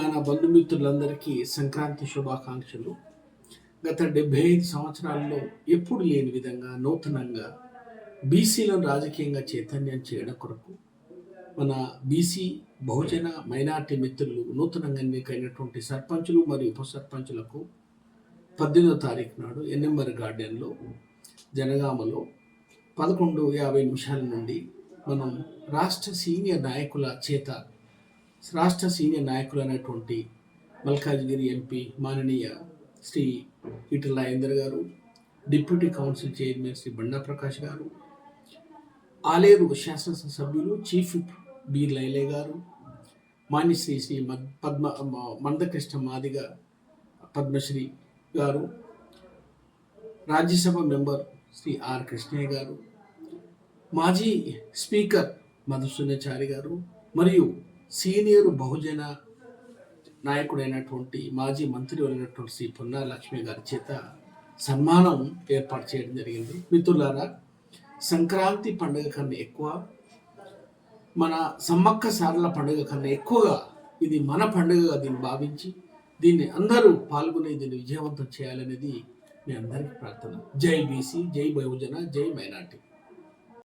తెలంగాణ బంధుమిత్రులందరికీ సంక్రాంతి శుభాకాంక్షలు. గత 75 సంవత్సరాల్లో ఎప్పుడు లేని విధంగా నూతనంగా బీసీలను రాజకీయంగా చైతన్యం చేయడం కొరకు మన బీసీ బహుజన మైనార్టీ మిత్రులు నూతనంగా ఎన్నికైనటువంటి సర్పంచులు మరియు ఉప సర్పంచులకు 18వ తారీఖు నాడు ఎన్ఎంఆర్ గార్డెన్లో జనగామలో 11:50 నిమిషాల నుండి మనం రాష్ట్ర సీనియర్ నాయకులైనటువంటి మల్కాజ్గిరి ఎంపీ మాననీయ శ్రీ ఈటెల రాజేందర్ గారు, డిప్యూటీ కౌన్సిల్ చైర్మన్ శ్రీ బండా ప్రకాష్ గారు, ఆలేరు శాసనసభ సభ్యులు చీఫ్ బి లైలే గారు, మాన్యశ్రీ శ్రీ మందకృష్ణ మాదిగ పద్మశ్రీ గారు, రాజ్యసభ మెంబర్ శ్రీ ఆర్ కృష్ణయ్య గారు, మాజీ స్పీకర్ మధుసూదనాచారి గారు మరియు సీనియర్ బహుజన నాయకుడైనటువంటి మాజీ మంత్రి అయినటువంటి శ్రీ పొన్నాల లక్ష్మి గారి చేత సన్మానం ఏర్పాటు చేయడం జరిగింది. మిత్రులారా, సంక్రాంతి పండుగ కన్నా ఎక్కువ, మన సమ్మక్క సారల పండుగ కన్నా ఎక్కువగా ఇది మన పండుగగా దీన్ని భావించి దీన్ని అందరూ పాల్గొని దీన్ని విజయవంతం చేయాలనేది మీ అందరికీ ప్రార్థన. జై బీసీ, జై బహుజన, జై మైనార్టీ.